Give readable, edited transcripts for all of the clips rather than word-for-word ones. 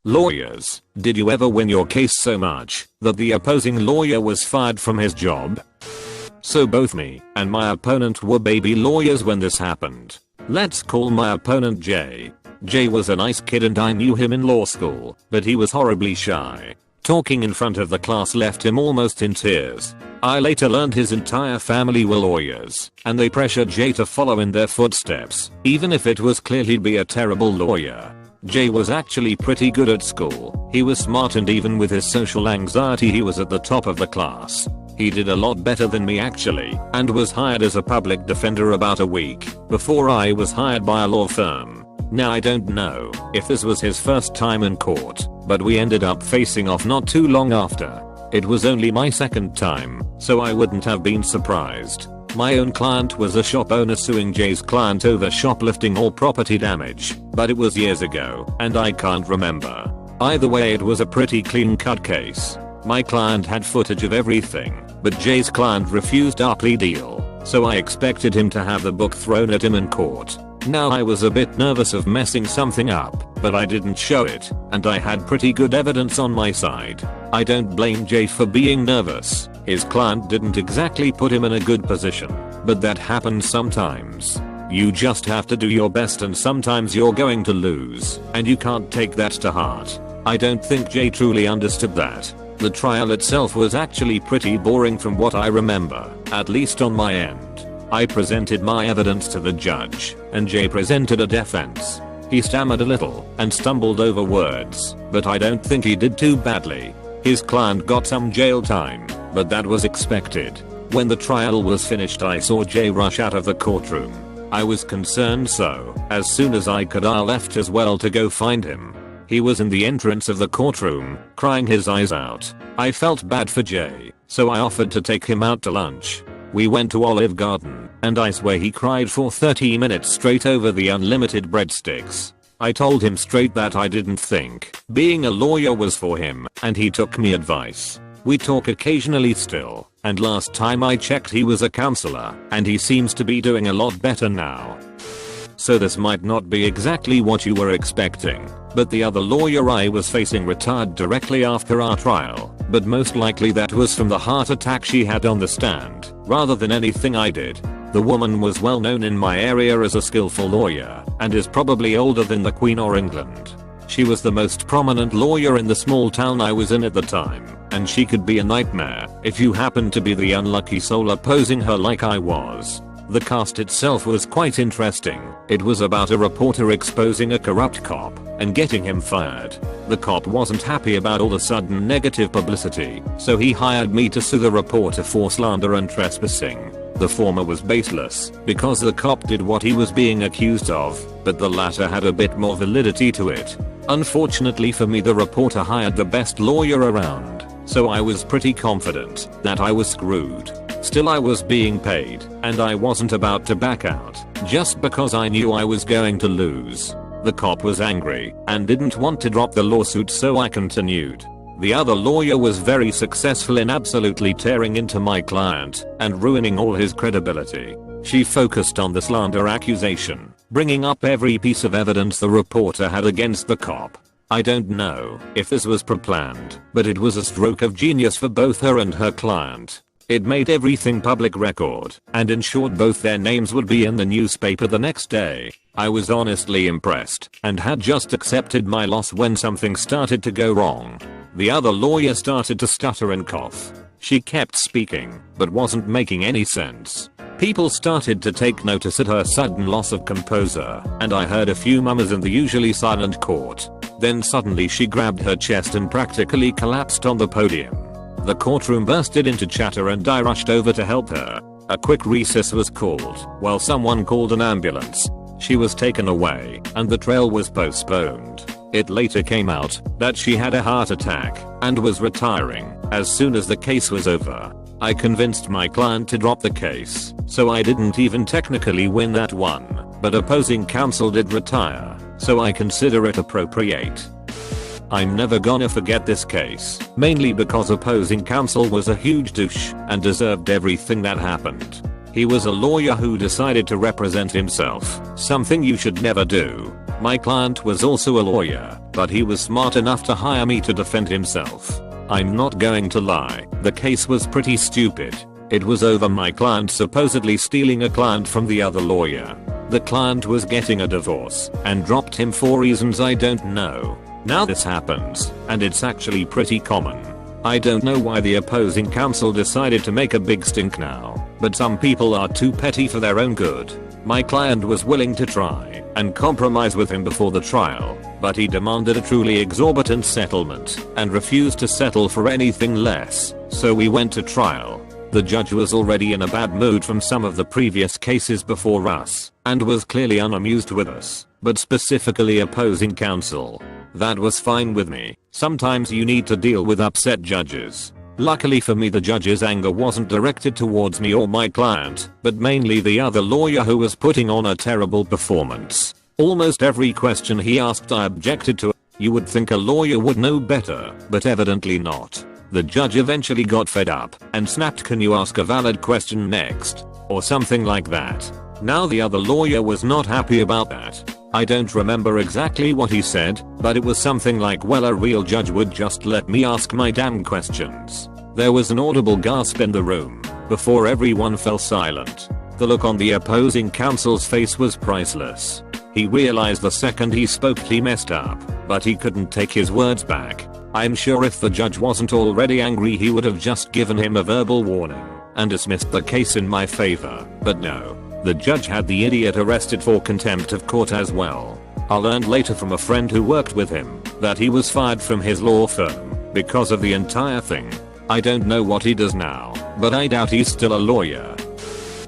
Lawyers, did you ever win your case so much that the opposing lawyer was fired from his job? So both me and my opponent were baby lawyers when this happened. Let's call my opponent Jay. Jay was a nice kid and I knew him in law school, but he was horribly shy. Talking in front of the class left him almost in tears. I later learned his entire family were lawyers, and they pressured Jay to follow in their footsteps, even if it was clearly be a terrible lawyer. Jay was actually pretty good at school. He was smart and even with his social anxiety he was at the top of the class. He did a lot better than me actually, and was hired as a public defender about a week before I was hired by a law firm. Now I don't know if this was his first time in court, but we ended up facing off not too long after. It was only my second time, so I wouldn't have been surprised. My own client was a shop owner suing Jay's client over shoplifting or property damage, but it was years ago, and I can't remember. Either way it was a pretty clean-cut case. My client had footage of everything, but Jay's client refused our plea deal, so I expected him to have the book thrown at him in court. Now I was a bit nervous of messing something up, but I didn't show it, and I had pretty good evidence on my side. I don't blame Jay for being nervous. His client didn't exactly put him in a good position, but that happens sometimes. You just have to do your best and sometimes you're going to lose, and you can't take that to heart. I don't think Jay truly understood that. The trial itself was actually pretty boring from what I remember, at least on my end. I presented my evidence to the judge, and Jay presented a defense. He stammered a little and stumbled over words, but I don't think he did too badly. His client got some jail time, but that was expected. When the trial was finished I saw Jay rush out of the courtroom. I was concerned, so as soon as I could I left as well to go find him. He was in the entrance of the courtroom, crying his eyes out. I felt bad for Jay, so I offered to take him out to lunch. We went to Olive Garden, and I swear he cried for 30 minutes straight over the unlimited breadsticks. I told him straight that I didn't think being a lawyer was for him, and he took me advice. We talk occasionally still, and last time I checked he was a counselor, and he seems to be doing a lot better now. So this might not be exactly what you were expecting, but the other lawyer I was facing retired directly after our trial, but most likely that was from the heart attack she had on the stand, rather than anything I did. The woman was well known in my area as a skillful lawyer, and is probably older than the Queen or England. She was the most prominent lawyer in the small town I was in at the time, and she could be a nightmare if you happened to be the unlucky soul opposing her like I was. The cast itself was quite interesting. It was about a reporter exposing a corrupt cop and getting him fired. The cop wasn't happy about all the sudden negative publicity, so he hired me to sue the reporter for slander and trespassing. The former was baseless because the cop did what he was being accused of, but the latter had a bit more validity to it. Unfortunately for me, the reporter hired the best lawyer around, so I was pretty confident that I was screwed. Still, I was being paid, and I wasn't about to back out just because I knew I was going to lose. The cop was angry and didn't want to drop the lawsuit, so I continued. The other lawyer was very successful in absolutely tearing into my client and ruining all his credibility. She focused on the slander accusation, bringing up every piece of evidence the reporter had against the cop. I don't know if this was pre-planned, but it was a stroke of genius for both her and her client. It made everything public record and ensured both their names would be in the newspaper the next day. I was honestly impressed and had just accepted my loss when something started to go wrong. The other lawyer started to stutter and cough. She kept speaking, but wasn't making any sense. People started to take notice at her sudden loss of composure, and I heard a few murmurs in the usually silent court. Then suddenly she grabbed her chest and practically collapsed on the podium. The courtroom bursted into chatter and I rushed over to help her. A quick recess was called while someone called an ambulance. She was taken away and the trial was postponed. It later came out that she had a heart attack and was retiring as soon as the case was over. I convinced my client to drop the case, so I didn't even technically win that one, but opposing counsel did retire, so I consider it appropriate. I'm never gonna forget this case, mainly because opposing counsel was a huge douche and deserved everything that happened. He was a lawyer who decided to represent himself, something you should never do. My client was also a lawyer, but he was smart enough to hire me to defend himself. I'm not going to lie, the case was pretty stupid. It was over my client supposedly stealing a client from the other lawyer. The client was getting a divorce and dropped him for reasons I don't know. Now this happens, and it's actually pretty common. I don't know why the opposing counsel decided to make a big stink now, but some people are too petty for their own good. My client was willing to try and compromise with him before the trial, but he demanded a truly exorbitant settlement and refused to settle for anything less, so we went to trial. The judge was already in a bad mood from some of the previous cases before us, and was clearly unamused with us, but specifically opposing counsel. That was fine with me. Sometimes you need to deal with upset judges. Luckily for me, the judge's anger wasn't directed towards me or my client, but mainly the other lawyer who was putting on a terrible performance. Almost every question he asked I objected to. You would think a lawyer would know better, but evidently not. The judge eventually got fed up and snapped, "Can you ask a valid question next?" or something like that. Now the other lawyer was not happy about that. I don't remember exactly what he said, but it was something like, "Well, a real judge would just let me ask my damn questions." There was an audible gasp in the room before everyone fell silent. The look on the opposing counsel's face was priceless. He realized the second he spoke he messed up, but he couldn't take his words back. I'm sure if the judge wasn't already angry he would have just given him a verbal warning and dismissed the case in my favor, but no. The judge had the idiot arrested for contempt of court as well. I learned later from a friend who worked with him that he was fired from his law firm because of the entire thing. I don't know what he does now, but I doubt he's still a lawyer.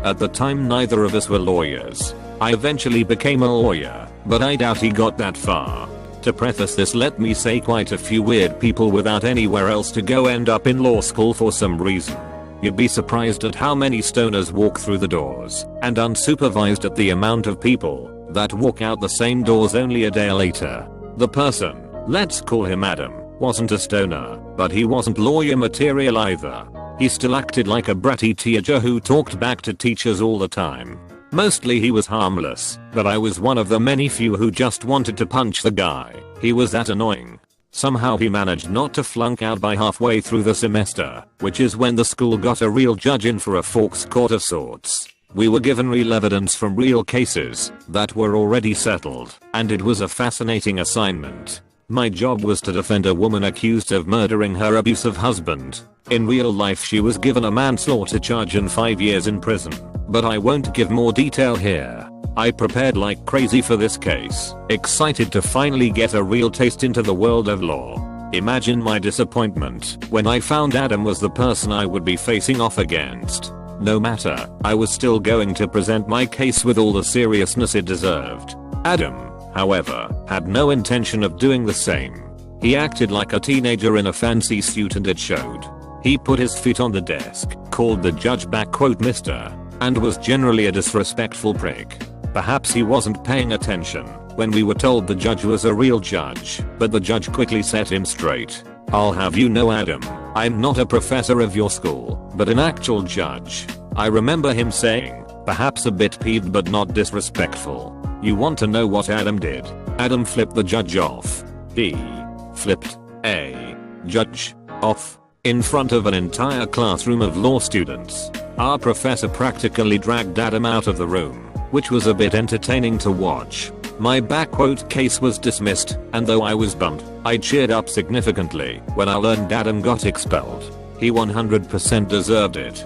At the time neither of us were lawyers. I eventually became a lawyer, but I doubt he got that far. To preface this, let me say quite a few weird people without anywhere else to go end up in law school for some reason. You'd be surprised at how many stoners walk through the doors, and unsupervised at the amount of people that walk out the same doors only a day later. The person, let's call him Adam, wasn't a stoner, but he wasn't lawyer material either. He still acted like a bratty teacher who talked back to teachers all the time. Mostly he was harmless, but I was one of the many few who just wanted to punch the guy. He was that annoying. Somehow he managed not to flunk out by halfway through the semester, which is when the school got a real judge in for a forks court of sorts. We were given real evidence from real cases that were already settled, and it was a fascinating assignment. My job was to defend a woman accused of murdering her abusive husband. In real life she was given a manslaughter charge and 5 years in prison, but I won't give more detail here. I prepared like crazy for this case, excited to finally get a real taste into the world of law. Imagine my disappointment when I found Adam was the person I would be facing off against. No matter, I was still going to present my case with all the seriousness it deserved. Adam, however, had no intention of doing the same. He acted like a teenager in a fancy suit and it showed. He put his feet on the desk, called the judge back "Mr." and was generally a disrespectful prick. Perhaps he wasn't paying attention when we were told the judge was a real judge, but the judge quickly set him straight. "I'll have you know, Adam, I'm not a professor of your school, but an actual judge." I remember him saying, perhaps a bit peeved but not disrespectful, "You want to know what Adam did?" Adam flipped the judge off. He flipped a judge off in front of an entire classroom of law students. Our professor practically dragged Adam out of the room, which was a bit entertaining to watch. My case was dismissed, and though I was bummed, I cheered up significantly when I learned Adam got expelled. He 100% deserved it.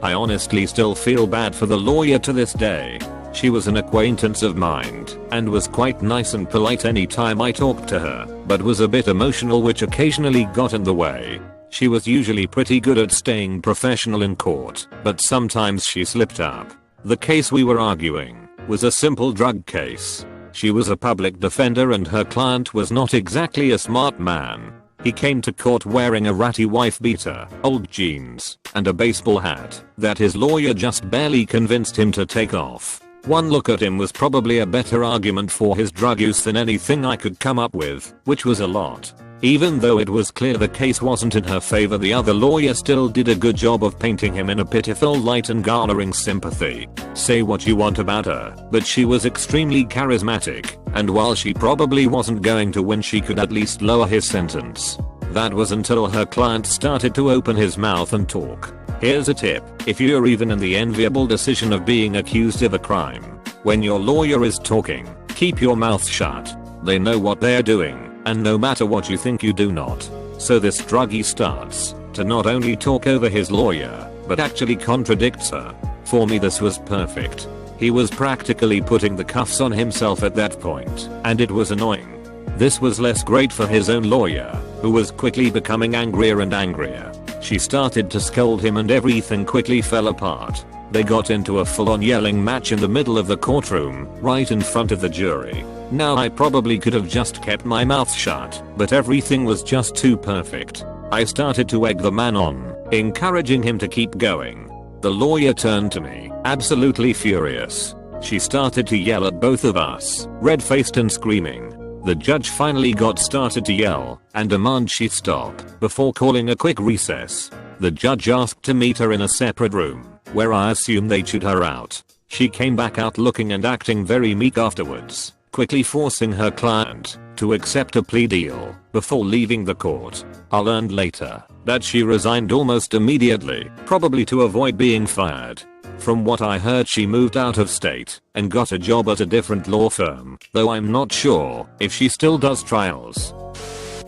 I honestly still feel bad for the lawyer to this day. She was an acquaintance of mine, and was quite nice and polite anytime I talked to her, but was a bit emotional which occasionally got in the way. She was usually pretty good at staying professional in court, but sometimes she slipped up. The case we were arguing was a simple drug case. She was a public defender and her client was not exactly a smart man. He came to court wearing a ratty wife beater, old jeans, and a baseball hat that his lawyer just barely convinced him to take off. One look at him was probably a better argument for his drug use than anything I could come up with, which was a lot. Even though it was clear the case wasn't in her favor, the other lawyer still did a good job of painting him in a pitiful light and garnering sympathy. Say what you want about her, but she was extremely charismatic, and while she probably wasn't going to win, she could at least lower his sentence. That was until her client started to open his mouth and talk. Here's a tip: if you're even in the enviable decision of being accused of a crime, when your lawyer is talking, keep your mouth shut. They know what they're doing, and no matter what you think, you do not. So this druggie starts to not only talk over his lawyer, but actually contradicts her. For me, this was perfect. He was practically putting the cuffs on himself at that point, and it was annoying. This was less great for his own lawyer, who was quickly becoming angrier and angrier. She started to scold him and everything quickly fell apart. They got into a full-on yelling match in the middle of the courtroom, right in front of the jury. Now I probably could have just kept my mouth shut, but everything was just too perfect. I started to egg the man on, encouraging him to keep going. The lawyer turned to me, absolutely furious. She started to yell at both of us, red-faced and screaming. The judge finally got started to yell and demand she stop before calling a quick recess. The judge asked to meet her in a separate room, where I assume they chewed her out. She came back out looking and acting very meek afterwards, quickly forcing her client to accept a plea deal before leaving the court. I learned later that she resigned almost immediately, probably to avoid being fired. From what I heard, she moved out of state and got a job at a different law firm, though I'm not sure if she still does trials.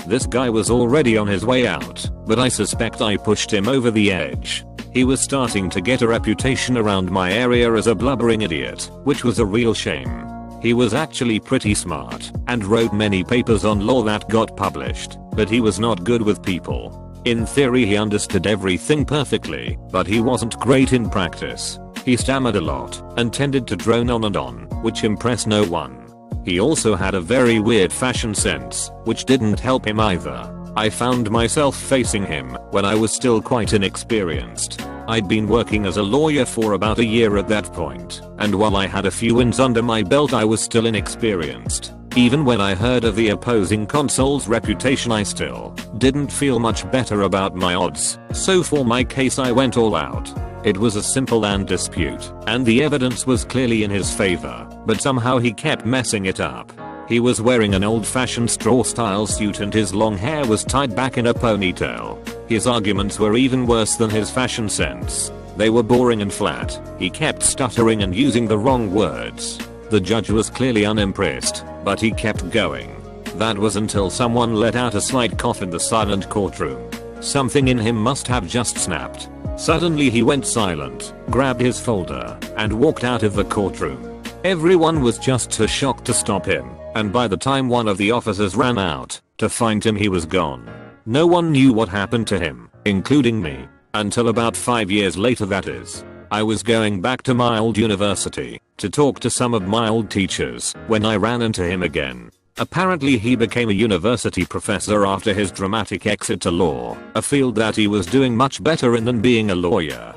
This guy was already on his way out, but I suspect I pushed him over the edge. He was starting to get a reputation around my area as a blubbering idiot, which was a real shame. He was actually pretty smart and wrote many papers on law that got published, but he was not good with people. In theory, he understood everything perfectly, but he wasn't great in practice. He stammered a lot and tended to drone on and on, which impressed no one. He also had a very weird fashion sense, which didn't help him either. I found myself facing him when I was still quite inexperienced. I'd been working as a lawyer for about a year at that point, and while I had a few wins under my belt, I was still inexperienced. Even when I heard of the opposing counsel's reputation, I still didn't feel much better about my odds. So for my case, I went all out. It was a simple land dispute, and the evidence was clearly in his favor, but somehow he kept messing it up. He was wearing an old-fashioned straw-style suit and his long hair was tied back in a ponytail. His arguments were even worse than his fashion sense. They were boring and flat. He kept stuttering and using the wrong words. The judge was clearly unimpressed, but he kept going. That was until someone let out a slight cough in the silent courtroom. Something in him must have just snapped. Suddenly he went silent, grabbed his folder, and walked out of the courtroom. Everyone was just too shocked to stop him, and by the time one of the officers ran out to find him, he was gone. No one knew what happened to him, including me, until about 5 years later, that is. I was going back to my old university to talk to some of my old teachers when I ran into him again. Apparently he became a university professor after his dramatic exit to law, a field that he was doing much better in than being a lawyer.